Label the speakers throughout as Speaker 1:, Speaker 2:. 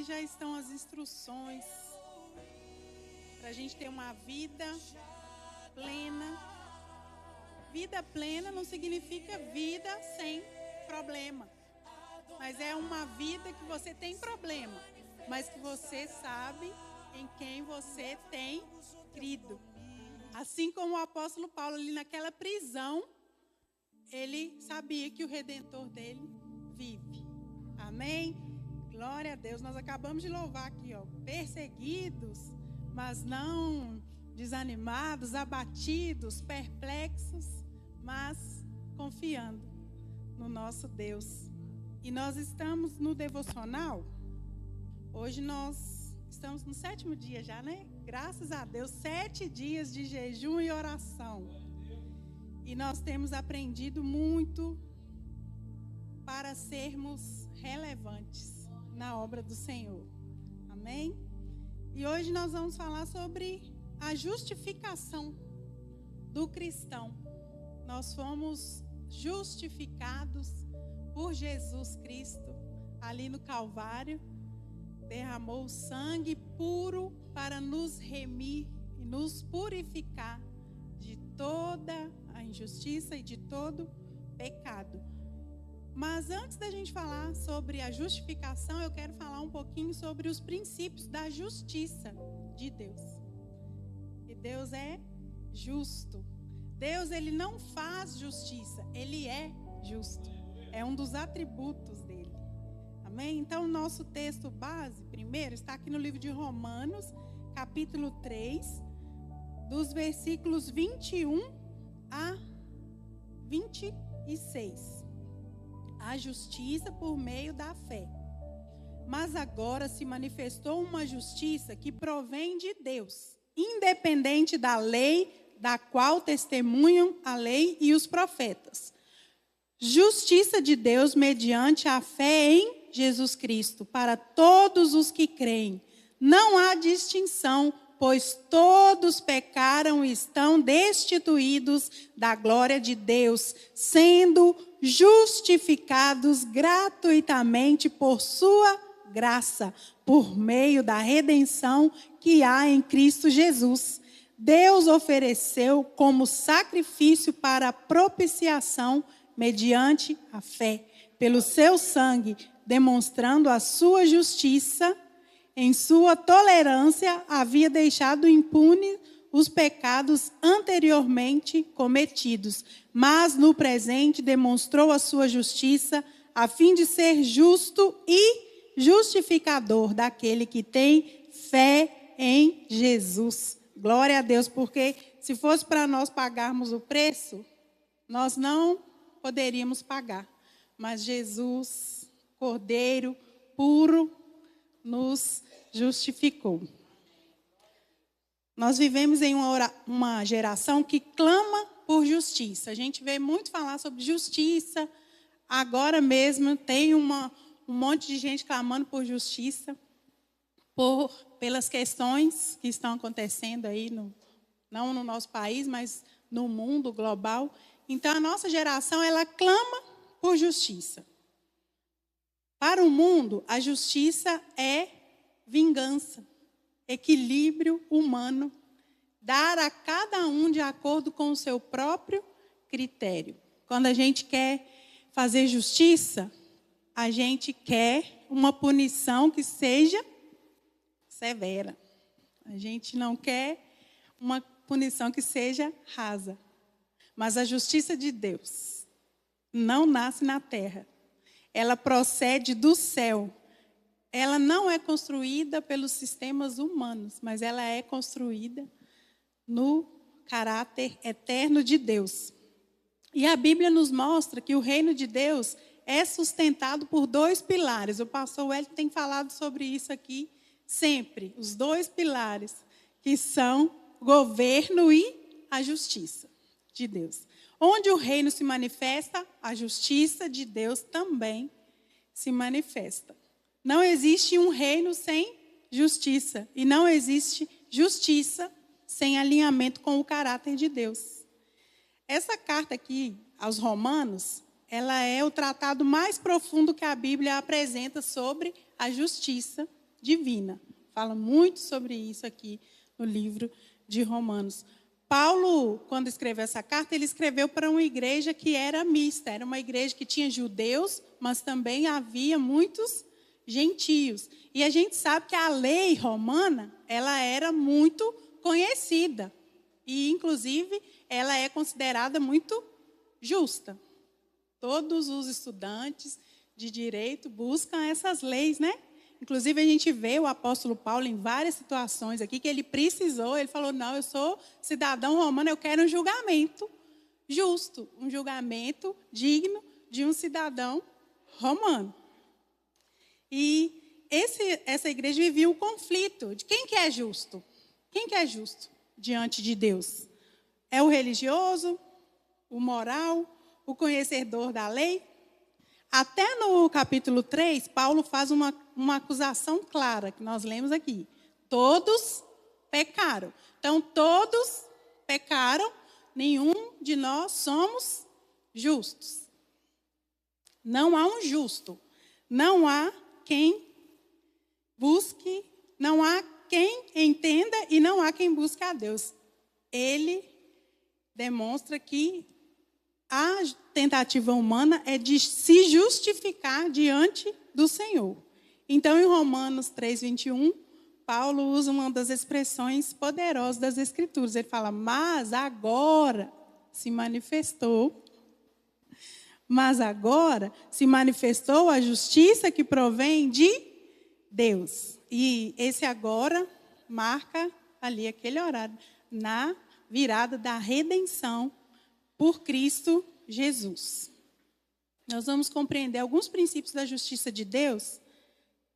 Speaker 1: aqui já estão as instruções para a gente ter uma vida plena. Vida plena não significa vida sem problema, mas é uma vida que você tem problema, mas que você sabe em quem você tem crido. Assim como o apóstolo Paulo ali naquela prisão, ele sabia que o Redentor dele vive. Amém? Glória a Deus. Nós acabamos de louvar aqui, ó, perseguidos, mas não desanimados, abatidos, perplexos, mas confiando no nosso Deus. E nós estamos no devocional. Hoje nós estamos no 7º dia já, né? Graças a Deus, 7 dias de jejum e oração. E nós temos aprendido muito para sermos relevantes na obra do Senhor. Amém? E hoje nós vamos falar sobre a justificação do cristão. Nós fomos justificados por Jesus Cristo ali no Calvário. Derramou o sangue puro para nos remir e nos purificar de toda a injustiça e de todo pecado. Mas antes da gente falar sobre a justificação, eu quero falar um pouquinho sobre os princípios da justiça de Deus. E Deus é justo. Deus, ele não faz justiça, ele é justo. É um dos atributos dele. Amém? Então, o nosso texto base, primeiro, está aqui no livro de Romanos, capítulo 3, dos versículos 21 a 26. A justiça por meio da fé. Mas agora se manifestou uma justiça que provém de Deus, independente da lei, da qual testemunham a lei e os profetas. Justiça de Deus mediante a fé em Jesus Cristo, para todos os que creem. Não há distinção, pois todos pecaram e estão destituídos da glória de Deus, sendo justificados gratuitamente por sua graça, por meio da redenção que há em Cristo Jesus. Deus ofereceu como sacrifício para a propiciação mediante a fé, pelo seu sangue, demonstrando a sua justiça. Em sua tolerância, havia deixado impune os pecados anteriormente cometidos, mas no presente demonstrou a sua justiça, a fim de ser justo e justificador daquele que tem fé em Jesus. Glória a Deus, porque se fosse para nós pagarmos o preço, nós não poderíamos pagar. Mas Jesus, Cordeiro puro, nos justificou. Nós vivemos em uma geração que clama por justiça. A gente vê muito falar sobre justiça. Agora mesmo tem um monte de gente clamando por justiça, pelas questões que estão acontecendo aí, não no nosso país, mas no mundo global. Então, a nossa geração, ela clama por justiça. Para o mundo, a justiça é vingança, equilíbrio humano, dar a cada um de acordo com o seu próprio critério. Quando a gente quer fazer justiça, a gente quer uma punição que seja severa. A gente não quer uma punição que seja rasa. Mas a justiça de Deus não nasce na terra. Ela procede do céu. Ela não é construída pelos sistemas humanos, mas ela é construída no caráter eterno de Deus. E a Bíblia nos mostra que o reino de Deus é sustentado por 2 pilares. O pastor Wellington tem falado sobre isso aqui sempre. Os 2 pilares, que são o governo e a justiça de Deus. Onde o reino se manifesta, a justiça de Deus também se manifesta. Não existe um reino sem justiça. E não existe justiça sem alinhamento com o caráter de Deus. Essa carta aqui, aos Romanos, ela é o tratado mais profundo que a Bíblia apresenta sobre a justiça divina. Fala muito sobre isso aqui no livro de Romanos. Paulo, quando escreveu essa carta, ele escreveu para uma igreja que era mista. Era uma igreja que tinha judeus, mas também havia muitos gentios. E a gente sabe que a lei romana, ela era muito conhecida. E, inclusive, ela é considerada muito justa. Todos os estudantes de direito buscam essas leis, né? Inclusive, a gente vê o apóstolo Paulo em várias situações aqui que ele precisou, ele falou, não, eu sou cidadão romano, eu quero um julgamento justo, um julgamento digno de um cidadão romano. E essa igreja vivia um conflito de quem que é justo? Quem que é justo diante de Deus? É o religioso, o moral, o conhecedor da lei? Até no capítulo 3, Paulo faz uma acusação clara, que nós lemos aqui. Todos pecaram. Então, todos pecaram, nenhum de nós somos justos. Não há um justo. Não há quem busque, não há quem entenda e não há quem busque a Deus. Ele demonstra que a tentativa humana é de se justificar diante do Senhor. Então, em Romanos 3:21, Paulo usa uma das expressões poderosas das Escrituras. Ele fala, mas agora se manifestou a justiça que provém de Deus. E esse agora marca ali aquele horário, na virada da redenção por Cristo Jesus. Nós vamos compreender alguns princípios da justiça de Deus,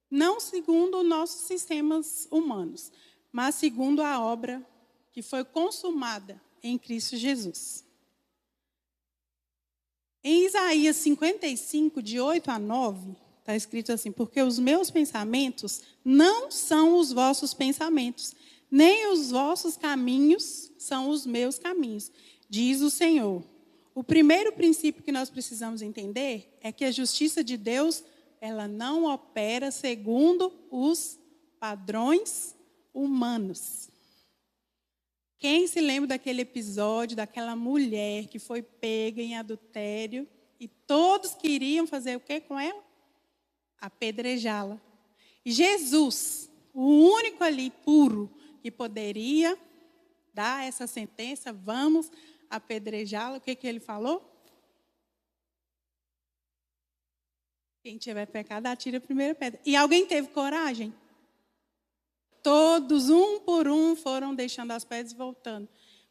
Speaker 1: não segundo nossos sistemas humanos, mas segundo a obra que foi consumada em Cristo Jesus. Em Isaías 55, de 8 a 9, está escrito assim, porque os meus pensamentos não são os vossos pensamentos, nem os vossos caminhos são os meus caminhos, diz o Senhor. O primeiro princípio que nós precisamos entender é que a justiça de Deus, ela não opera segundo os padrões humanos. Quem se lembra daquele episódio, daquela mulher que foi pega em adultério e todos queriam fazer o que com ela? Apedrejá-la. E Jesus, o único ali puro que poderia dar essa sentença, vamos apedrejá-la, o que ele falou? Quem tiver pecado, atira a primeira pedra. E alguém teve coragem? Todos, um por um, foram deixando as pedras e voltando.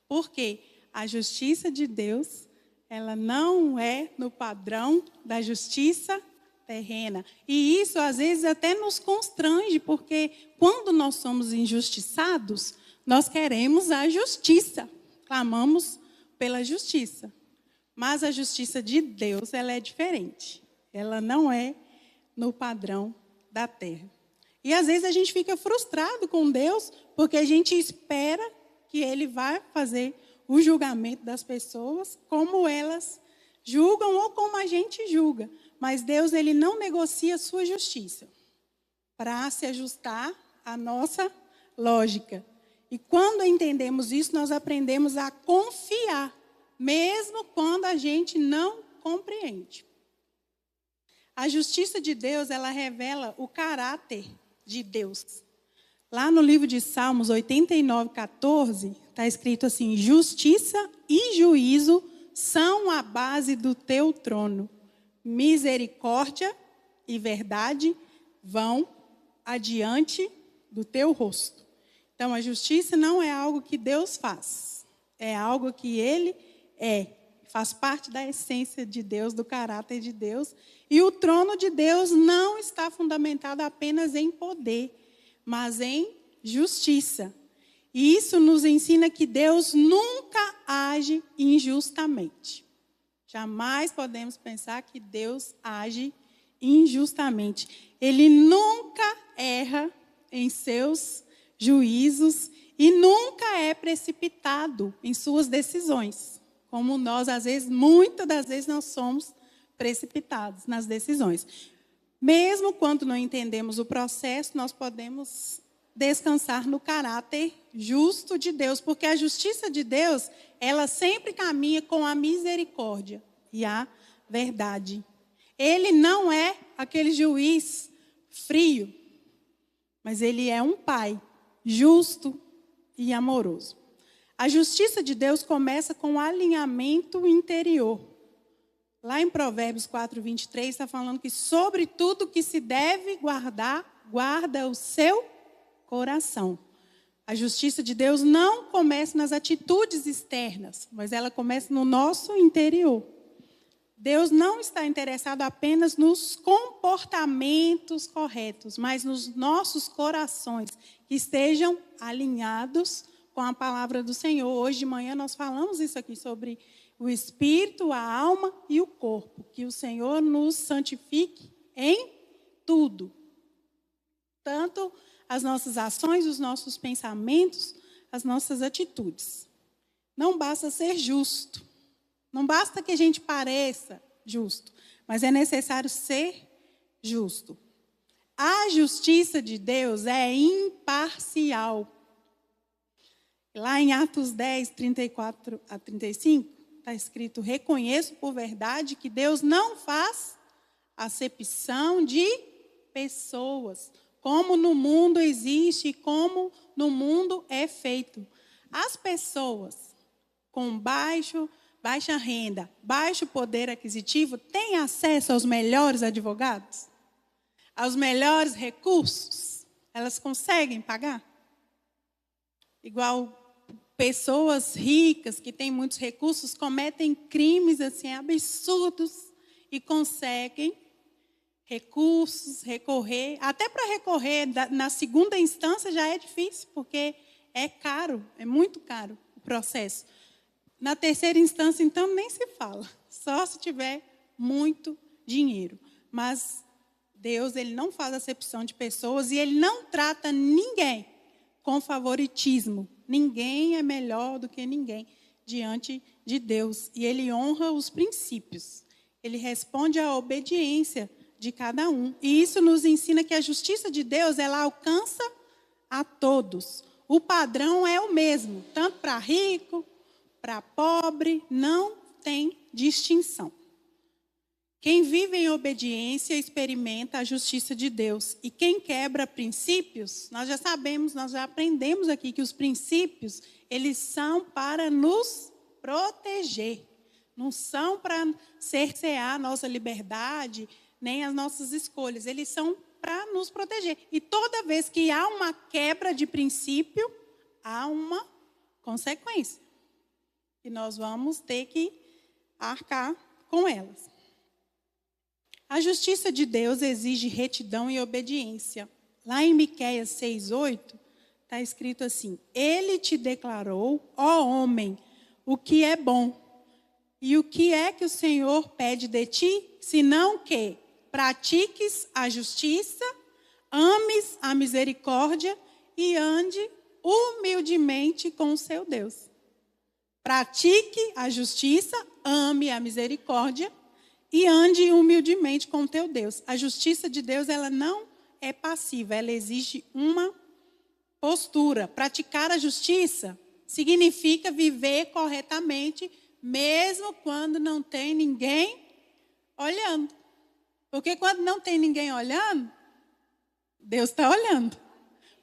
Speaker 1: Por quê? A justiça de Deus, ela não é no padrão da justiça terrena. E isso, às vezes, até nos constrange, porque quando nós somos injustiçados, nós queremos a justiça. Clamamos pela justiça. Mas a justiça de Deus, ela é diferente. Ela não é no padrão da terra. E às vezes a gente fica frustrado com Deus, porque a gente espera que Ele vai fazer o julgamento das pessoas como elas julgam ou como a gente julga. Mas Deus, Ele não negocia a sua justiça para se ajustar à nossa lógica. E quando entendemos isso, nós aprendemos a confiar, mesmo quando a gente não compreende. A justiça de Deus, ela revela o caráter de Deus. Lá no livro de Salmos 89:14, está escrito assim, justiça e juízo são a base do teu trono. Misericórdia e verdade vão adiante do teu rosto. Então, a justiça não é algo que Deus faz. É algo que Ele é. Faz parte da essência de Deus, do caráter de Deus. E o trono de Deus não está fundamentado apenas em poder, mas em justiça. E isso nos ensina que Deus nunca age injustamente. Jamais podemos pensar que Deus age injustamente. Ele nunca erra em seus juízos e nunca é precipitado em suas decisões. Como nós, às vezes, muitas das vezes, nós somos precipitados nas decisões. Mesmo quando não entendemos o processo, nós podemos descansar no caráter justo de Deus, porque a justiça de Deus, ela sempre caminha com a misericórdia e a verdade. Ele não é aquele juiz frio, mas ele é um pai justo e amoroso. A justiça de Deus começa com o alinhamento interior. Lá em Provérbios 4:23 está falando que sobre tudo que se deve guardar, guarda o seu coração. A justiça de Deus não começa nas atitudes externas, mas ela começa no nosso interior. Deus não está interessado apenas nos comportamentos corretos, mas nos nossos corações, que estejam alinhados com a palavra do Senhor. Hoje de manhã nós falamos isso aqui sobre o espírito, a alma e o corpo. Que o Senhor nos santifique em tudo. Tanto as nossas ações, os nossos pensamentos, as nossas atitudes. Não basta ser justo. Não basta que a gente pareça justo, mas é necessário ser justo. A justiça de Deus é imparcial. Lá em Atos 10, 34 a 35, está escrito: reconheço por verdade que Deus não faz acepção de pessoas, como no mundo existe e como no mundo é feito. As pessoas com baixa renda, baixo poder aquisitivo, têm acesso aos melhores advogados? Aos melhores recursos? Elas conseguem pagar? Igual pessoas ricas que têm muitos recursos cometem crimes assim absurdos e conseguem recursos, recorrer. Até para recorrer na segunda instância já é difícil, porque é caro, é muito caro o processo. Na terceira instância, então, nem se fala. Só se tiver muito dinheiro. Mas Deus, ele não faz acepção de pessoas e ele não trata ninguém com favoritismo. Ninguém é melhor do que ninguém diante de Deus. E ele honra os princípios. Ele responde à obediência de cada um. E isso nos ensina que a justiça de Deus, ela alcança a todos. O padrão é o mesmo, tanto para rico, para pobre, não tem distinção. Quem vive em obediência experimenta a justiça de Deus. E quem quebra princípios, nós já sabemos, nós já aprendemos aqui que os princípios, eles são para nos proteger. Não são para cercear a nossa liberdade, nem as nossas escolhas. Eles são para nos proteger. E toda vez que há uma quebra de princípio, há uma consequência. E nós vamos ter que arcar com elas. A justiça de Deus exige retidão e obediência. Lá em Miqueias 6:8, está escrito assim: Ele te declarou, ó homem, o que é bom. E o que é que o Senhor pede de ti? Senão que pratiques a justiça, ames a misericórdia e ande humildemente com o seu Deus. Pratique a justiça, ame a misericórdia e ande humildemente com o teu Deus. A justiça de Deus, ela não é passiva, ela exige uma postura. Praticar a justiça significa viver corretamente, mesmo quando não tem ninguém olhando. Porque quando não tem ninguém olhando, Deus está olhando.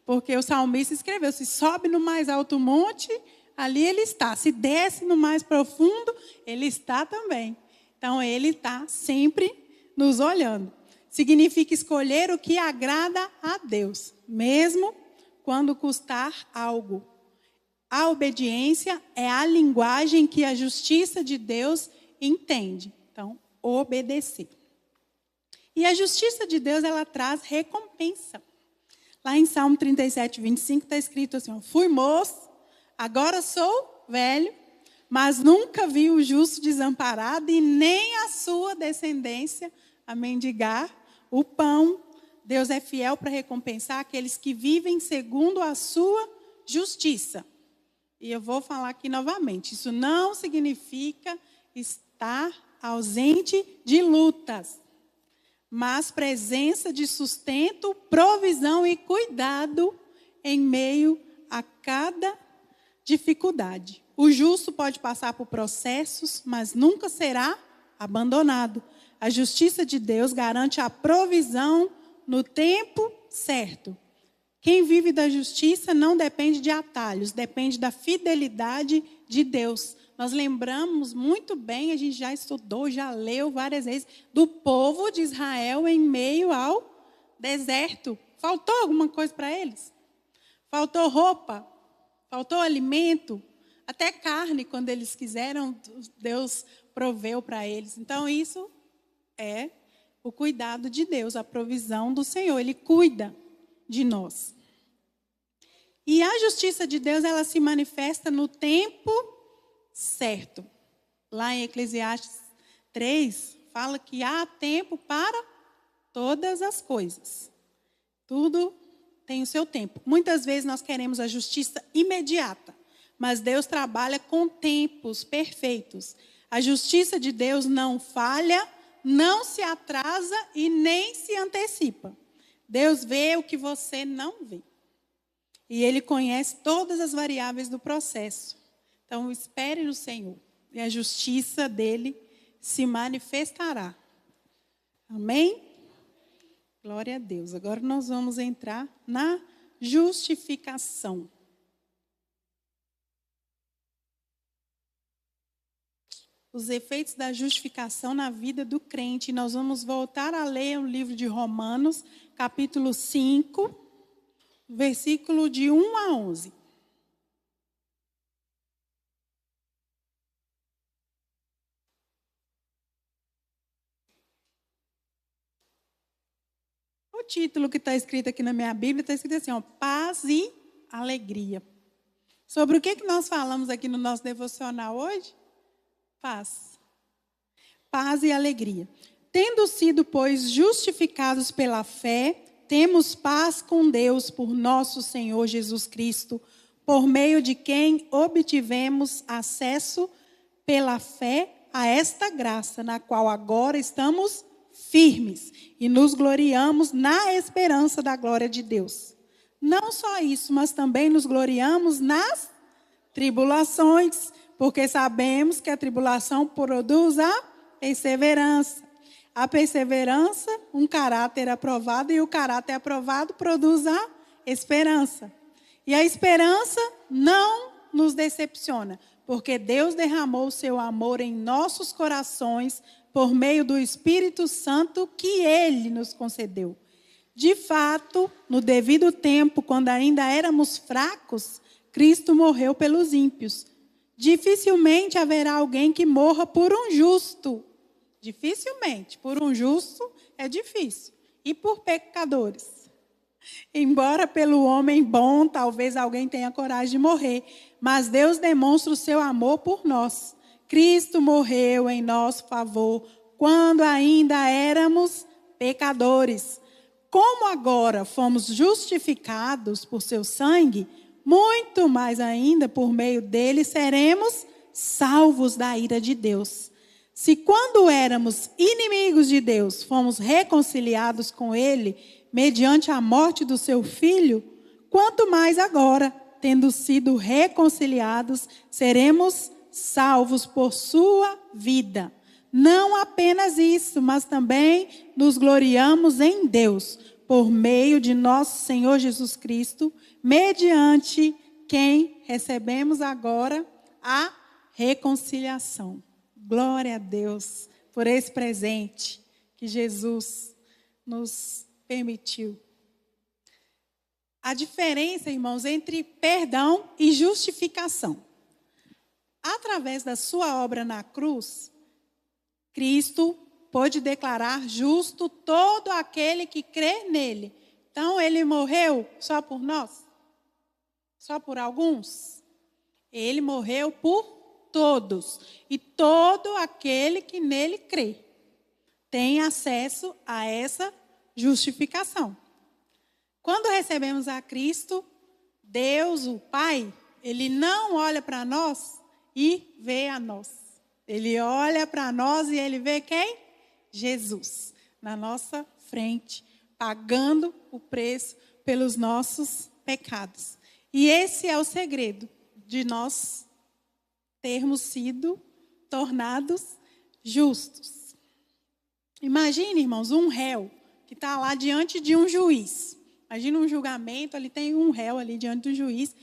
Speaker 1: Porque o salmista escreveu: se sobe no mais alto monte, ali ele está. Se desce no mais profundo, ele está também. Então, ele está sempre nos olhando. Significa escolher o que agrada a Deus, mesmo quando custar algo. A obediência é a linguagem que a justiça de Deus entende. Então, obedecer. E a justiça de Deus, ela traz recompensa. Lá em Salmo 37:25 está escrito assim: fui moço, agora sou velho, mas nunca vi o justo desamparado e nem a sua descendência a mendigar o pão. Deus é fiel para recompensar aqueles que vivem segundo a sua justiça. E eu vou falar aqui novamente, isso não significa estar ausente de lutas, mas presença de sustento, provisão e cuidado em meio a cada dificuldade. O justo pode passar por processos, mas nunca será abandonado. A justiça de Deus garante a provisão no tempo certo. Quem vive da justiça não depende de atalhos, depende da fidelidade de Deus. Nós lembramos muito bem, a gente já estudou, já leu várias vezes, do povo de Israel em meio ao deserto. Faltou alguma coisa para eles? Faltou roupa, faltou alimento, até carne, quando eles quiseram, Deus proveu para eles. Então, isso é o cuidado de Deus, a provisão do Senhor. Ele cuida de nós. E a justiça de Deus, ela se manifesta no tempo certo. Lá em Eclesiastes 3, fala que há tempo para todas as coisas. Tudo tem o seu tempo. Muitas vezes nós queremos a justiça imediata, mas Deus trabalha com tempos perfeitos. A justiça de Deus não falha, não se atrasa e nem se antecipa. Deus vê o que você não vê. E Ele conhece todas as variáveis do processo. Então, espere no Senhor. E a justiça dEle se manifestará. Amém? Glória a Deus. Agora nós vamos entrar na justificação. Os efeitos da justificação na vida do crente. Nós vamos voltar a ler o livro de Romanos, capítulo 5, versículo de 1 a 11. O título que está escrito aqui na minha Bíblia está escrito assim, ó, paz e alegria. Sobre o que nós falamos aqui no nosso devocional hoje? Paz. Paz e alegria. Tendo sido, pois, justificados pela fé, temos paz com Deus por nosso Senhor Jesus Cristo, por meio de quem obtivemos acesso pela fé a esta graça, na qual agora estamos firmes e nos gloriamos na esperança da glória de Deus. Não só isso, mas também nos gloriamos nas tribulações, porque sabemos que a tribulação produz a perseverança. A perseverança, um caráter aprovado, e o caráter aprovado produz a esperança. E a esperança não nos decepciona, porque Deus derramou o seu amor em nossos corações por meio do Espírito Santo que Ele nos concedeu. De fato, no devido tempo, quando ainda éramos fracos, Cristo morreu pelos ímpios. Dificilmente haverá alguém que morra por um justo. Dificilmente. Por um justo é difícil. E por pecadores. Embora pelo homem bom, talvez alguém tenha coragem de morrer. Mas Deus demonstra o seu amor por nós. Cristo morreu em nosso favor quando ainda éramos pecadores. Como agora fomos justificados por seu sangue, muito mais ainda por meio dele seremos salvos da ira de Deus. Se quando éramos inimigos de Deus, fomos reconciliados com ele mediante a morte do seu filho, quanto mais agora, tendo sido reconciliados, seremos salvos por sua vida. Não apenas isso, mas também nos gloriamos em Deus, por meio de nosso Senhor Jesus Cristo, mediante quem recebemos agora a reconciliação. Glória a Deus por esse presente que Jesus nos permitiu. A diferença, irmãos, entre perdão e justificação. Através da sua obra na cruz, Cristo pôde declarar justo todo aquele que crê nele. Então, ele morreu só por nós? Só por alguns? Ele morreu por todos. E todo aquele que nele crê tem acesso a essa justificação. Quando recebemos a Cristo, Deus, o Pai, ele não olha para nós e vê a nós. Ele olha para nós e ele vê quem? Jesus, na nossa frente, pagando o preço pelos nossos pecados. E esse é o segredo de nós termos sido tornados justos. Imagine, irmãos, um réu que está lá diante de um juiz. Imagina um julgamento, ali tem um réu ali diante do juiz.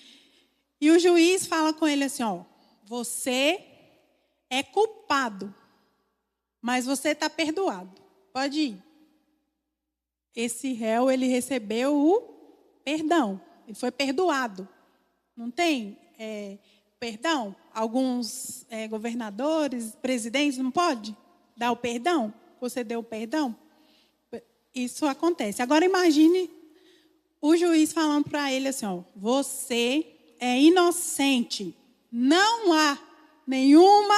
Speaker 1: E o juiz fala com ele assim, ó, você é culpado, mas você está perdoado. Pode ir. Esse réu, ele recebeu o perdão. Ele foi perdoado. Não tem perdão? Alguns governadores, presidentes, não pode dar o perdão? Você deu o perdão? Isso acontece. Agora imagine o juiz falando para ele assim, ó, você é inocente. Não há nenhuma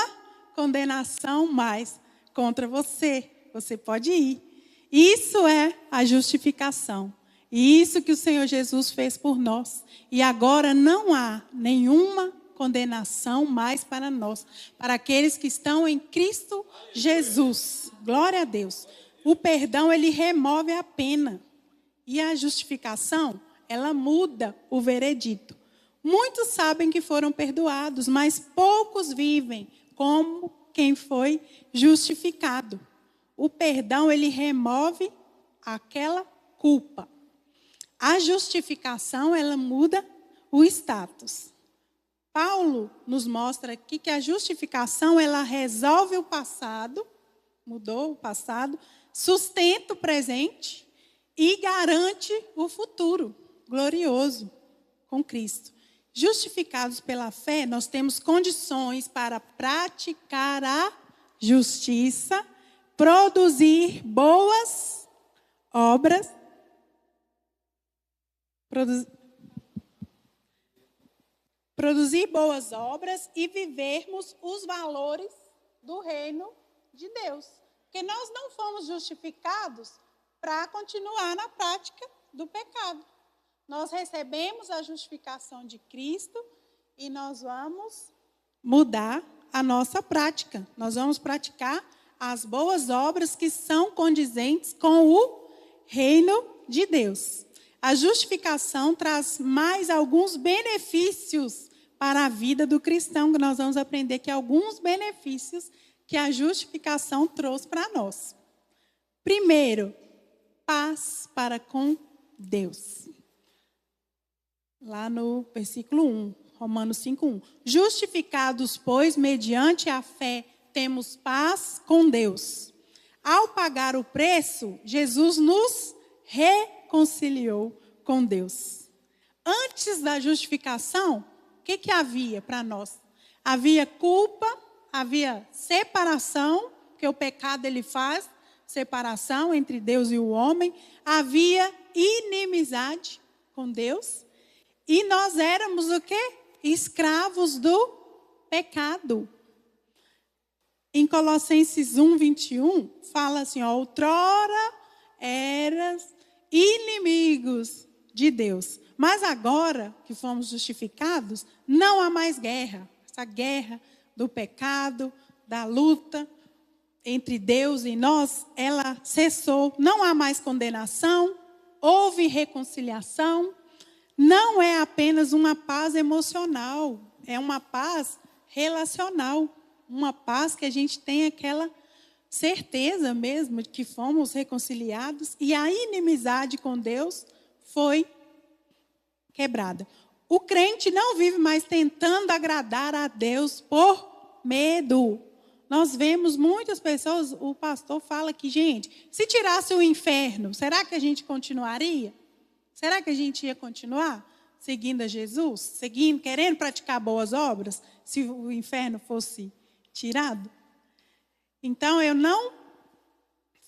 Speaker 1: condenação mais contra você. Você pode ir. Isso é a justificação. E isso que o Senhor Jesus fez por nós. E agora não há nenhuma condenação mais para nós, para aqueles que estão em Cristo Jesus. Glória a Deus. O perdão, ele remove a pena. E a justificação, ela muda o veredito. Muitos sabem que foram perdoados, mas poucos vivem como quem foi justificado. O perdão, ele remove aquela culpa. A justificação, ela muda o status. Paulo nos mostra aqui que a justificação, ela resolve o passado, mudou o passado, sustenta o presente e garante o futuro glorioso com Cristo. Justificados pela fé, nós temos condições para praticar a justiça, produzir boas obras, produzir boas obras e vivermos os valores do reino de Deus. Porque nós não fomos justificados para continuar na prática do pecado. Nós recebemos a justificação de Cristo e nós vamos mudar a nossa prática. Nós vamos praticar as boas obras que são condizentes com o reino de Deus. A justificação traz mais alguns benefícios para a vida do cristão, que nós vamos aprender que alguns benefícios que a justificação trouxe para nós. Primeiro, paz para com Deus. Lá no versículo 1, Romanos 5:1. Justificados, pois, mediante a fé, temos paz com Deus. Ao pagar o preço, Jesus nos reconciliou com Deus. Antes da justificação, o que havia para nós? Havia culpa, havia separação, que o pecado ele faz separação entre Deus e o homem. Havia inimizade com Deus. E nós éramos o quê? Escravos do pecado. Em Colossenses 1:21, fala assim, ó, outrora eras inimigos de Deus. Mas agora que fomos justificados, não há mais guerra. Essa guerra do pecado, da luta entre Deus e nós, ela cessou. Não há mais condenação, houve reconciliação. Não é apenas uma paz emocional, é uma paz relacional. Uma paz que a gente tem aquela certeza mesmo de que fomos reconciliados e a inimizade com Deus foi quebrada. O crente não vive mais tentando agradar a Deus por medo. Nós vemos muitas pessoas, o pastor fala que, gente, se tirasse o inferno, será que a gente continuaria? Será que a gente ia continuar seguindo a Jesus? Seguindo, querendo praticar boas obras, se o inferno fosse tirado? Então, eu não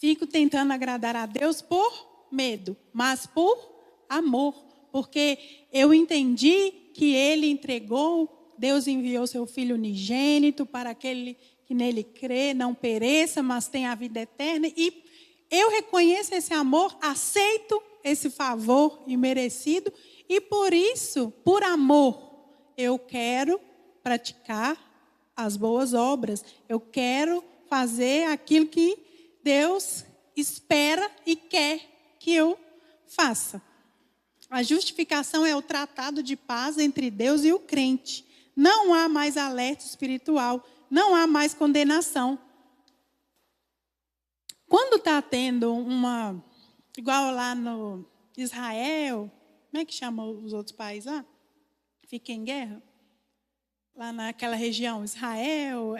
Speaker 1: fico tentando agradar a Deus por medo, mas por amor. Porque eu entendi que Ele entregou, Deus enviou seu Filho unigênito para aquele que nele crê, não pereça, mas tenha a vida eterna. E eu reconheço esse amor, aceito esse favor imerecido. E por isso, por amor, eu quero praticar as boas obras. Eu quero fazer aquilo que Deus espera e quer que eu faça. A justificação é o tratado de paz entre Deus e o crente. Não há mais alerta espiritual, não há mais condenação. Quando está tendo igual lá no Israel, como é que chama os outros países lá? Fica em guerra? Lá naquela região, Israel,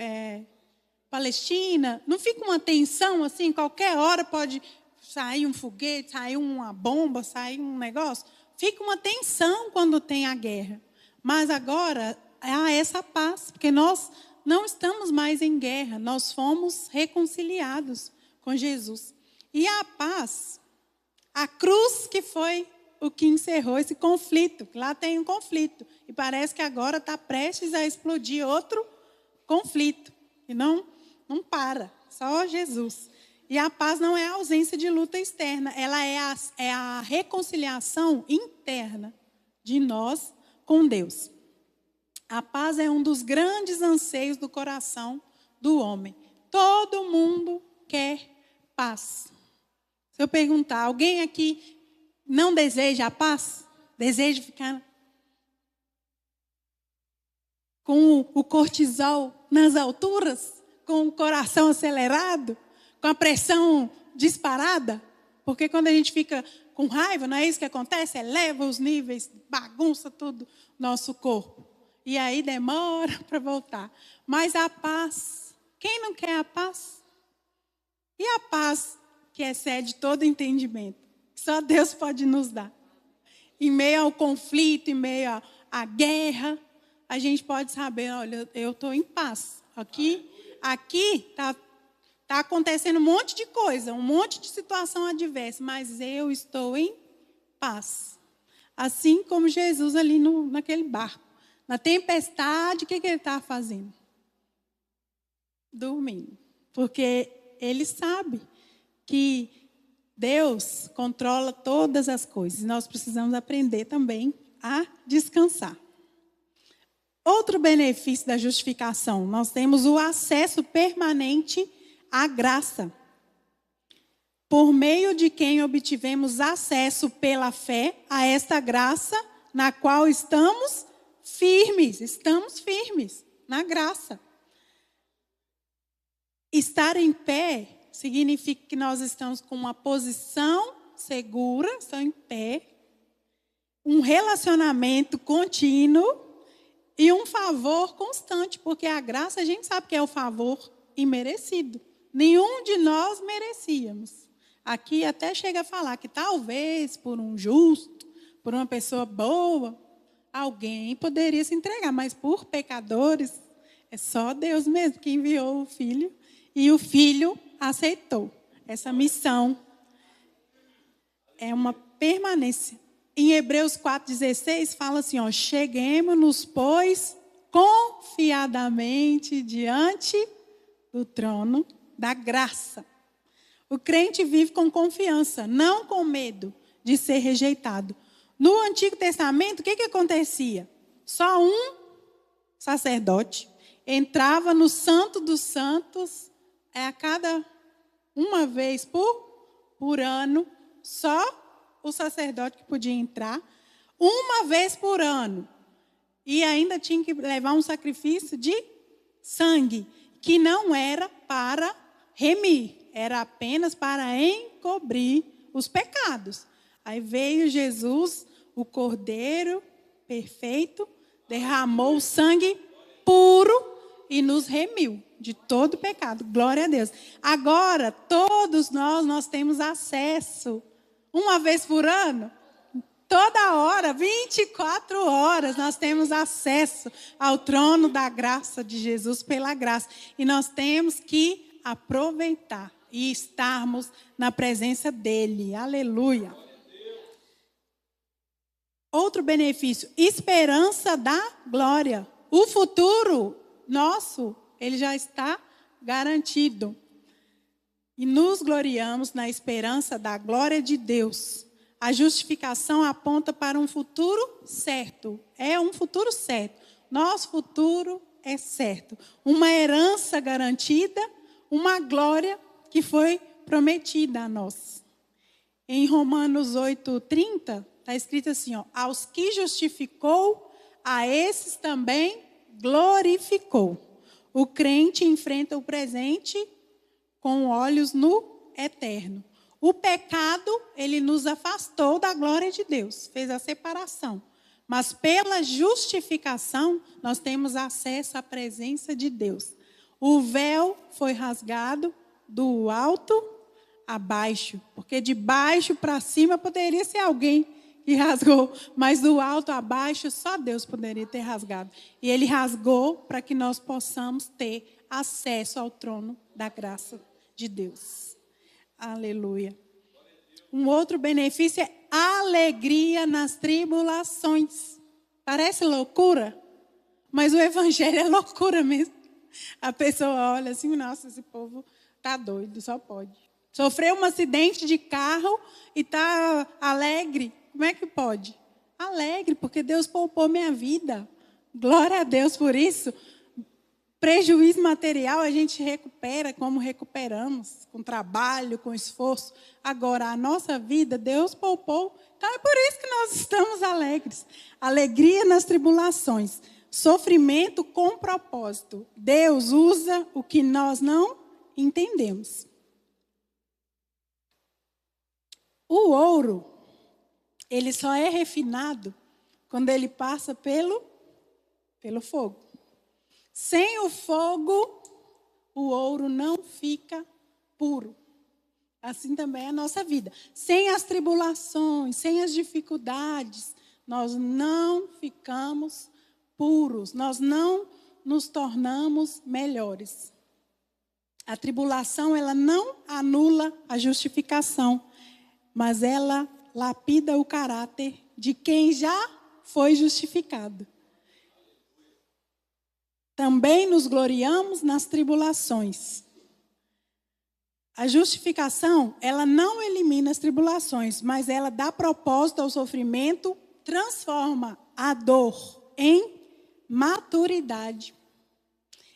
Speaker 1: Palestina, não fica uma tensão assim, qualquer hora pode sair um foguete, sair uma bomba, sair um negócio? Fica uma tensão quando tem a guerra. Mas agora há essa paz, porque nós não estamos mais em guerra, nós fomos reconciliados com Jesus. E a paz, a cruz que foi o que encerrou esse conflito. Lá tem um conflito. E parece que agora está prestes a explodir outro conflito. E não para, só Jesus. E a paz não é a ausência de luta externa, ela é a reconciliação interna de nós com Deus. A paz é um dos grandes anseios do coração do homem. Todo mundo quer paz. Se eu perguntar, alguém aqui não deseja a paz? Deseja ficar com o cortisol nas alturas? Com o coração acelerado? Com a pressão disparada? Porque quando a gente fica com raiva, não é isso que acontece? Eleva os níveis, bagunça tudo nosso corpo. E aí demora para voltar. Mas a paz, quem não quer a paz? E a paz que excede todo entendimento? Que só Deus pode nos dar. Em meio ao conflito, em meio à guerra, a gente pode saber, olha, eu estou em paz. Aqui está acontecendo um monte de coisa, um monte de situação adversa, mas eu estou em paz. Assim como Jesus ali naquele barco. Na tempestade, o que ele estava fazendo? Dormindo. Porque ele sabe que Deus controla todas as coisas. Nós precisamos aprender também a descansar. Outro benefício da justificação, nós temos o acesso permanente à graça, por meio de quem obtivemos acesso pela fé a esta graça na qual estamos firmes na graça. Estar em pé significa que nós estamos com uma posição segura, estamos em pé, um relacionamento contínuo e um favor constante, porque a graça a gente sabe que é o favor imerecido. Nenhum de nós merecíamos. Aqui até chega a falar que talvez por um justo, por uma pessoa boa, alguém poderia se entregar, mas por pecadores, é só Deus mesmo que enviou o Filho, e o Filho aceitou essa missão. É uma permanência. Em Hebreus 4,16 fala assim, cheguemos-nos, pois, confiadamente diante do trono da graça. O crente vive com confiança, não com medo de ser rejeitado. No Antigo Testamento, o que acontecia? Só um sacerdote entrava no Santo dos Santos a cada uma vez por ano, só o sacerdote que podia entrar, uma vez por ano. E ainda tinha que levar um sacrifício de sangue, que não era para remir, era apenas para encobrir os pecados. Aí veio Jesus, o Cordeiro perfeito, derramou o sangue puro e nos remiu de todo pecado. Glória a Deus. Agora, todos nós temos acesso, uma vez por ano, toda hora, 24 horas, nós temos acesso ao trono da graça de Jesus pela graça. E nós temos que aproveitar e estarmos na presença dele. Aleluia. Outro benefício, esperança da glória. O futuro nosso, ele já está garantido. E nos gloriamos na esperança da glória de Deus. A justificação aponta para um futuro certo. É um futuro certo. Nosso futuro é certo. Uma herança garantida, uma glória que foi prometida a nós. Em Romanos 8:30, está escrito assim, ó, aos que justificou, a esses também glorificou. O crente enfrenta o presente com olhos no eterno. O pecado, ele nos afastou da glória de Deus, fez a separação. Mas pela justificação, nós temos acesso à presença de Deus. O véu foi rasgado do alto a baixo, porque de baixo para cima poderia ser alguém que rasgou, mas do alto a baixo só Deus poderia ter rasgado. E ele rasgou para que nós possamos ter acesso ao trono da graça de Deus. Aleluia. Um outro benefício é alegria nas tribulações. Parece loucura, mas o evangelho é loucura mesmo. A pessoa olha assim, nossa, esse povo está doido, só pode. Sofreu um acidente de carro e está alegre. Como é que pode? Alegre, porque Deus poupou minha vida. Glória a Deus por isso. Prejuízo material a gente recupera como recuperamos, com trabalho, com esforço. Agora, a nossa vida, Deus poupou. Então, é por isso que nós estamos alegres. Alegria nas tribulações. Sofrimento com propósito. Deus usa o que nós não entendemos. O ouro, ele só é refinado quando ele passa pelo fogo. Sem o fogo, o ouro não fica puro. Assim também é a nossa vida. Sem as tribulações, sem as dificuldades, nós não ficamos puros. Nós não nos tornamos melhores. A tribulação, ela não anula a justificação, mas ela lapida o caráter de quem já foi justificado. Também nos gloriamos nas tribulações. A justificação, ela não elimina as tribulações, mas ela dá propósito ao sofrimento, transforma a dor em maturidade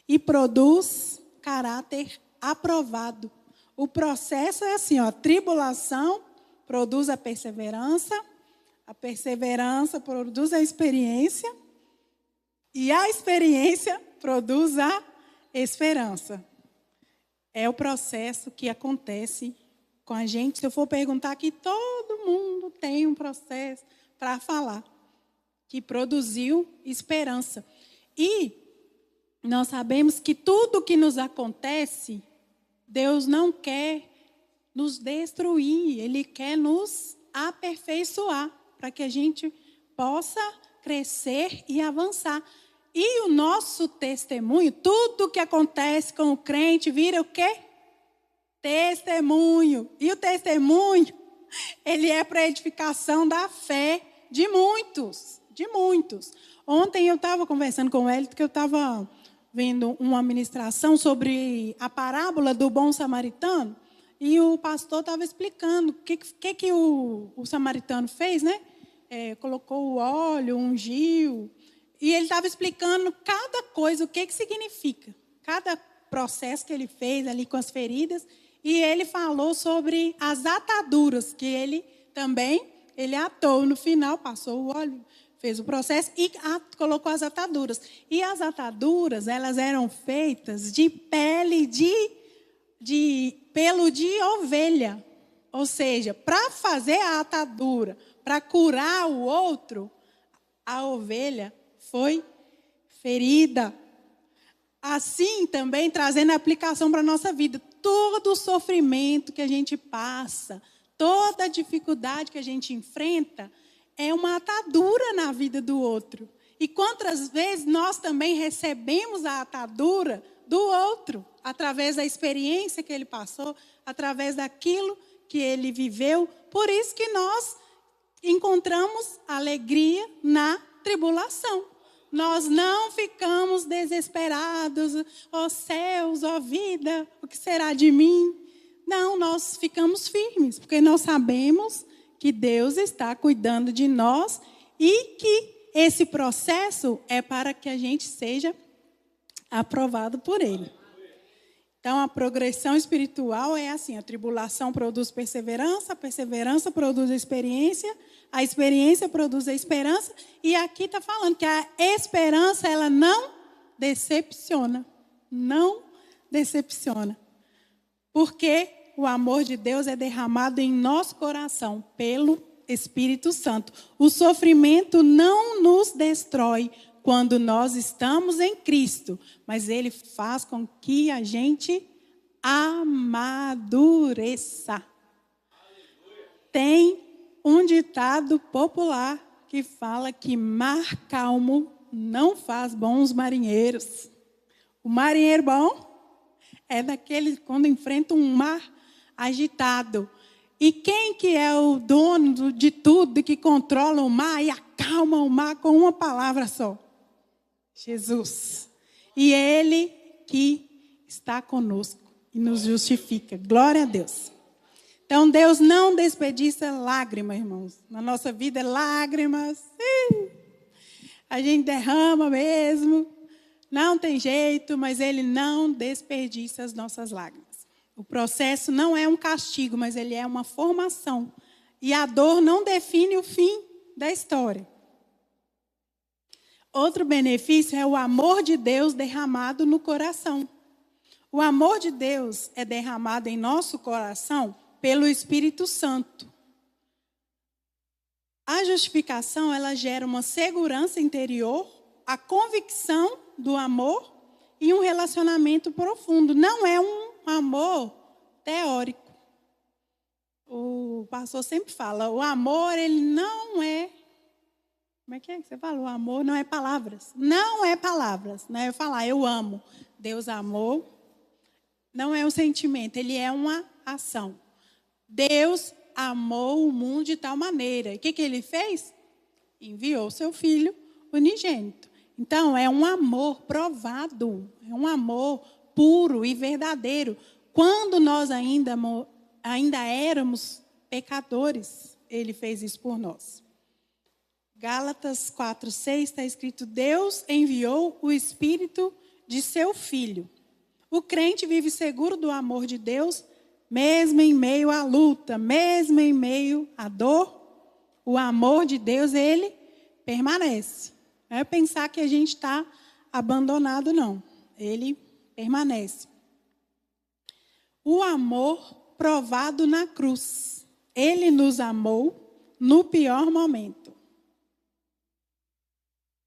Speaker 1: e produz caráter aprovado. O processo é assim, ó, tribulação produz a perseverança produz a experiência e a experiência produz a esperança. É o processo que acontece com a gente. Se eu for perguntar aqui, todo mundo tem um processo para falar que produziu esperança. E nós sabemos que tudo que nos acontece, Deus não quer nos destruir, Ele quer nos aperfeiçoar, para que a gente possa crescer e avançar. E o nosso testemunho, tudo que acontece com o crente, vira o quê? Testemunho. E o testemunho, ele é para edificação da fé de muitos, de muitos. Ontem eu estava conversando com o Hélio, que eu estava vendo uma ministração sobre a parábola do bom samaritano, e o pastor estava explicando o que o samaritano fez, né? Colocou o óleo, ungiu, e ele estava explicando cada coisa, o que significa, cada processo que ele fez ali com as feridas, e ele falou sobre as ataduras, que ele atou no final, passou o óleo, fez o processo e colocou as ataduras. E as ataduras, elas eram feitas de pele de pelo de ovelha. Ou seja, para fazer a atadura, para curar o outro, a ovelha foi ferida. Assim também trazendo a aplicação para a nossa vida. Todo o sofrimento que a gente passa, toda a dificuldade que a gente enfrenta, é uma atadura na vida do outro. E quantas vezes nós também recebemos a atadura do outro, através da experiência que ele passou, através daquilo que ele viveu. Por isso que nós encontramos alegria na tribulação. Nós não ficamos desesperados, ó céus, ó vida, o que será de mim? Não, nós ficamos firmes, porque nós sabemos que Deus está cuidando de nós e que esse processo é para que a gente seja aprovado por Ele. Então, a progressão espiritual é assim: a tribulação produz perseverança, a perseverança produz a experiência produz a esperança, e aqui está falando que a esperança, ela não decepciona. Não decepciona. Porque o amor de Deus é derramado em nosso coração pelo Espírito Santo. O sofrimento não nos destrói quando nós estamos em Cristo, mas ele faz com que a gente amadureça. Tem um ditado popular que fala que mar calmo não faz bons marinheiros. O marinheiro bom é daquele quando enfrenta um mar agitado. E quem que é o dono de tudo, que controla o mar e acalma o mar com uma palavra só? Jesus. E ele que está conosco e nos justifica. Glória a Deus. Então, Deus não desperdiça lágrimas, irmãos. Na nossa vida, lágrimas. A gente derrama mesmo. Não tem jeito, mas ele não desperdiça as nossas lágrimas. O processo não é um castigo, mas ele é uma formação. E a dor não define o fim da história. Outro benefício é o amor de Deus derramado no coração. O amor de Deus é derramado em nosso coração pelo Espírito Santo. A justificação, ela gera uma segurança interior, a convicção do amor e um relacionamento profundo. Não é um amor teórico. O pastor sempre fala, o amor, ele não é... Como é que você fala? O amor não é palavras. Não é palavras. Não é eu falar, eu amo. Deus amou. Não é um sentimento, ele é uma ação. Deus amou o mundo de tal maneira. E o que ele fez? Enviou seu filho unigênito. Então, é um amor provado. É um amor puro e verdadeiro. Quando nós ainda éramos pecadores, ele fez isso por nós. Gálatas 4:6 está escrito: Deus enviou o Espírito de seu Filho. O crente vive seguro do amor de Deus, mesmo em meio à luta, mesmo em meio à dor. O amor de Deus, ele permanece. Não é pensar que a gente está abandonado, não. Ele permanece. O amor provado na cruz. Ele nos amou no pior momento.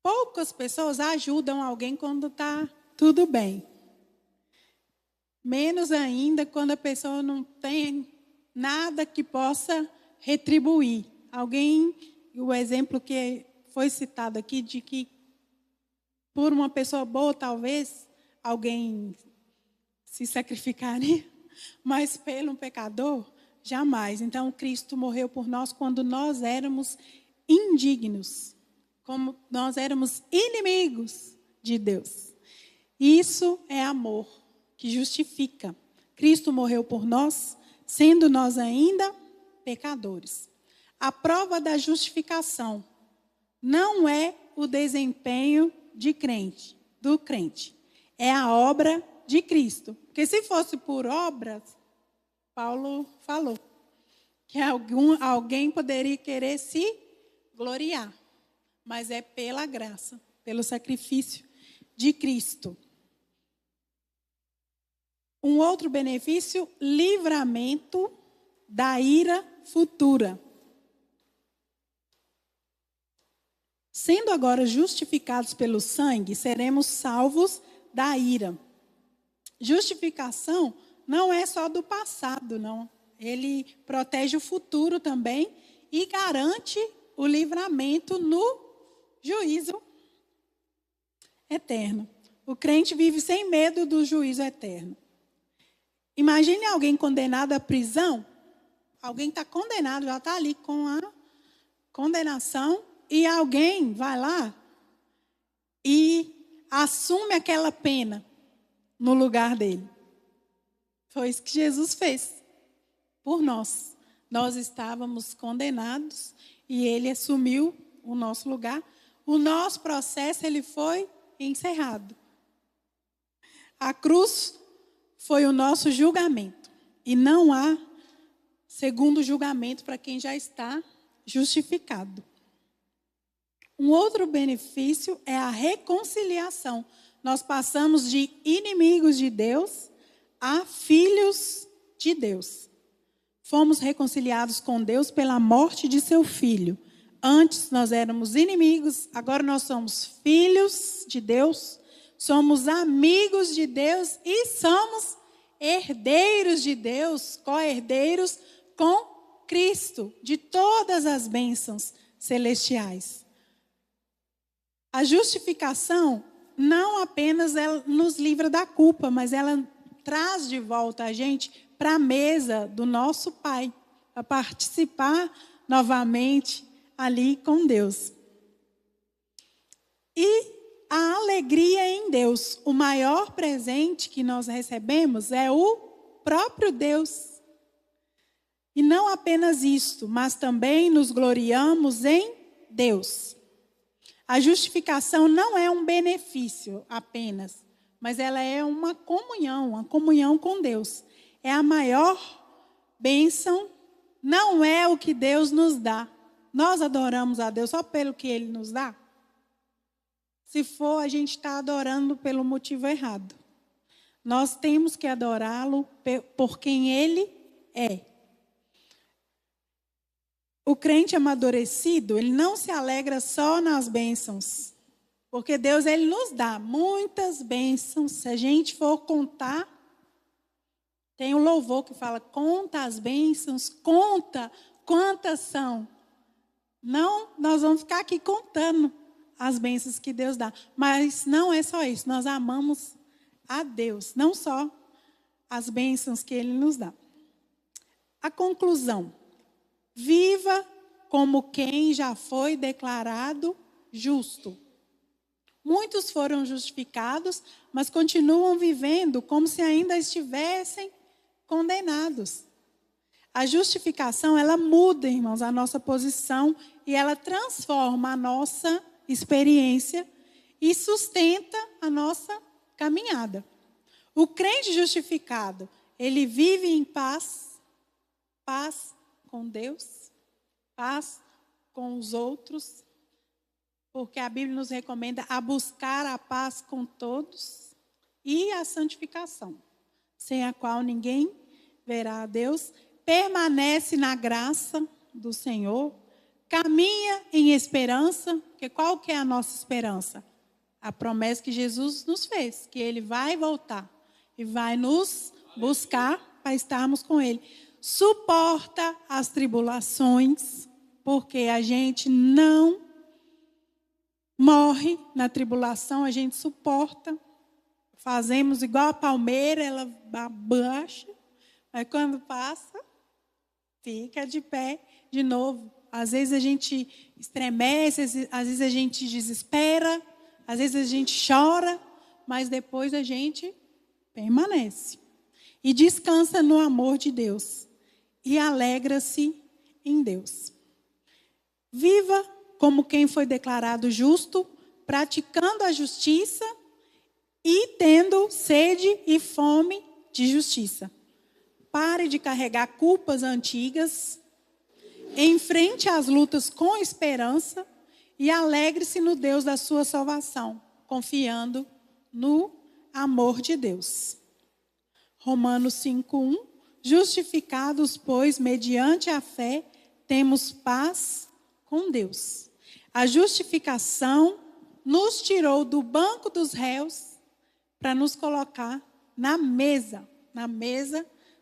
Speaker 1: Poucas pessoas ajudam alguém quando está tudo bem. Menos ainda quando a pessoa não tem nada que possa retribuir. Alguém, o exemplo que foi citado aqui, de que por uma pessoa boa, talvez, alguém se sacrificaria, mas pelo um pecador, jamais. Então, Cristo morreu por nós quando nós éramos indignos. Como nós éramos inimigos de Deus. Isso é amor que justifica. Cristo morreu por nós, sendo nós ainda pecadores. A prova da justificação não é o desempenho do crente. É a obra de Cristo. Porque se fosse por obras, Paulo falou que alguém poderia querer se gloriar. Mas é pela graça, pelo sacrifício de Cristo. Um outro benefício, livramento da ira futura. Sendo agora justificados pelo sangue, seremos salvos da ira. Justificação não é só do passado, não. Ele protege o futuro também e garante o livramento no juízo eterno. O crente vive sem medo do juízo eterno. Imagine alguém condenado à prisão. Alguém está condenado, já está ali com a condenação. E alguém vai lá e assume aquela pena no lugar dele. Foi isso que Jesus fez por nós. Nós estávamos condenados e ele assumiu o nosso lugar. O nosso processo, ele foi encerrado. A cruz foi o nosso julgamento. E não há segundo julgamento para quem já está justificado. Um outro benefício é a reconciliação. Nós passamos de inimigos de Deus a filhos de Deus. Fomos reconciliados com Deus pela morte de seu Filho. Antes nós éramos inimigos, agora nós somos filhos de Deus, somos amigos de Deus e somos herdeiros de Deus, co-herdeiros com Cristo, de todas as bênçãos celestiais. A justificação não apenas ela nos livra da culpa, mas ela traz de volta a gente para a mesa do nosso Pai, para participar novamente ali com Deus. E a alegria em Deus, o maior presente que nós recebemos é o próprio Deus. E não apenas isto, mas também nos gloriamos em Deus. A justificação não é um benefício apenas, mas ela é uma comunhão com Deus. É a maior bênção, não é o que Deus nos dá. Nós adoramos a Deus só pelo que Ele nos dá? Se for, a gente está adorando pelo motivo errado. Nós temos que adorá-lo por quem Ele é. O crente amadurecido, ele não se alegra só nas bênçãos. Porque Deus, Ele nos dá muitas bênçãos. Se a gente for contar, tem um louvor que fala, conta as bênçãos, conta quantas são. Não, nós vamos ficar aqui contando as bênçãos que Deus dá. Mas não é só isso, nós amamos a Deus, não só as bênçãos que Ele nos dá. A conclusão. Viva como quem já foi declarado justo. Muitos foram justificados, mas continuam vivendo como se ainda estivessem condenados. A justificação, ela muda, irmãos, a nossa posição e ela transforma a nossa experiência e sustenta a nossa caminhada. O crente justificado, ele vive em paz com Deus, paz com os outros, porque a Bíblia nos recomenda a buscar a paz com todos e a santificação, sem a qual ninguém verá a Deus, permanece na graça do Senhor, caminha em esperança, porque qual que é a nossa esperança? A promessa que Jesus nos fez, que Ele vai voltar e vai nos buscar para estarmos com Ele. Suporta as tribulações, porque a gente não morre na tribulação, a gente suporta. Fazemos igual a palmeira, ela abaixa, mas quando passa, fica de pé de novo. Às vezes a gente estremece, às vezes a gente desespera, às vezes a gente chora, mas depois a gente permanece. E descansa no amor de Deus. E alegra-se em Deus. Viva como quem foi declarado justo, praticando a justiça e tendo sede e fome de justiça. Pare de carregar culpas antigas, enfrente as lutas com esperança e alegre-se no Deus da sua salvação, confiando no amor de Deus. Romanos 5:1. Justificados, pois, mediante a fé, temos paz com Deus. A justificação nos tirou do banco dos réus para nos colocar na mesa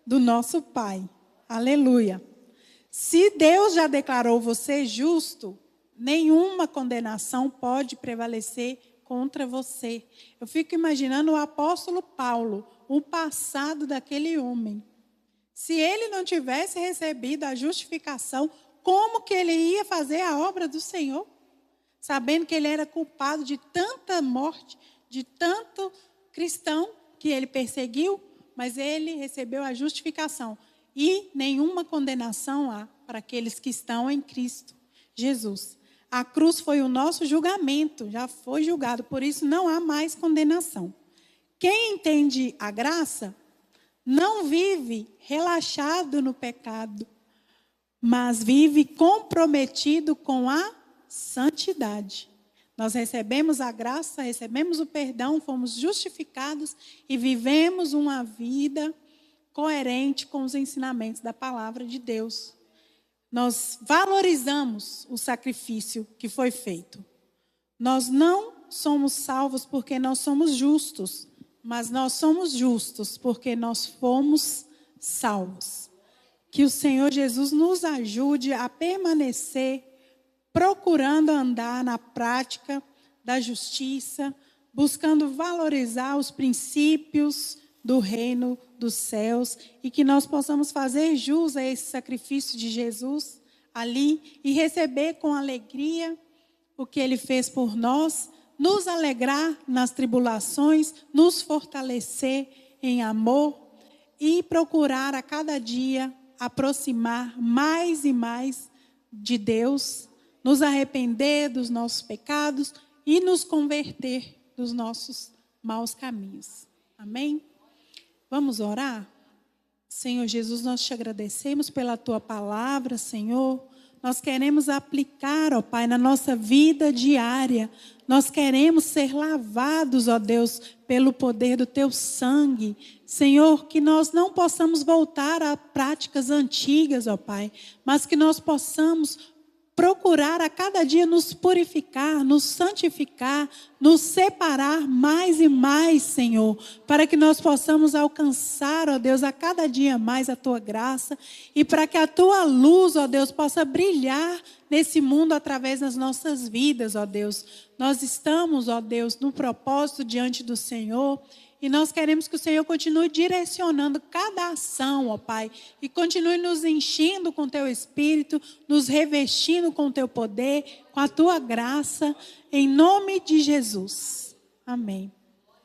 Speaker 1: do nosso Pai. Aleluia. Se Deus já declarou você justo, nenhuma condenação pode prevalecer contra você. Eu fico imaginando o apóstolo Paulo, o passado daquele homem. Se ele não tivesse recebido a justificação, como que ele ia fazer a obra do Senhor? Sabendo que ele era culpado de tanta morte, de tanto cristão que ele perseguiu, mas ele recebeu a justificação. E nenhuma condenação há para aqueles que estão em Cristo Jesus. A cruz foi o nosso julgamento, já foi julgado, por isso não há mais condenação. Quem entende a graça, não vive relaxado no pecado, mas vive comprometido com a santidade. Nós recebemos a graça, recebemos o perdão, fomos justificados e vivemos uma vida coerente com os ensinamentos da palavra de Deus. Nós valorizamos o sacrifício que foi feito. Nós não somos salvos porque nós somos justos, mas nós somos justos porque nós fomos salvos. Que o Senhor Jesus nos ajude a permanecer procurando andar na prática da justiça, buscando valorizar os princípios do reino dos céus e que nós possamos fazer jus a esse sacrifício de Jesus ali e receber com alegria o que Ele fez por nós, nos alegrar nas tribulações, nos fortalecer em amor e procurar a cada dia aproximar mais e mais de Deus, nos arrepender dos nossos pecados e nos converter dos nossos maus caminhos. Amém? Vamos orar? Senhor Jesus, nós te agradecemos pela tua palavra, Senhor. Nós queremos aplicar, ó Pai, na nossa vida diária. Nós queremos ser lavados, ó Deus, pelo poder do teu sangue. Senhor, que nós não possamos voltar a práticas antigas, ó Pai, mas que nós possamos procurar a cada dia nos purificar, nos santificar, nos separar mais e mais, Senhor, para que nós possamos alcançar, ó Deus, a cada dia mais a tua graça e para que a tua luz, ó Deus, possa brilhar nesse mundo através das nossas vidas, ó Deus. Nós estamos, ó Deus, no propósito diante do Senhor. E nós queremos que o Senhor continue direcionando cada ação, ó Pai. E continue nos enchendo com Teu Espírito, nos revestindo com Teu poder, com a Tua graça. Em nome de Jesus. Amém.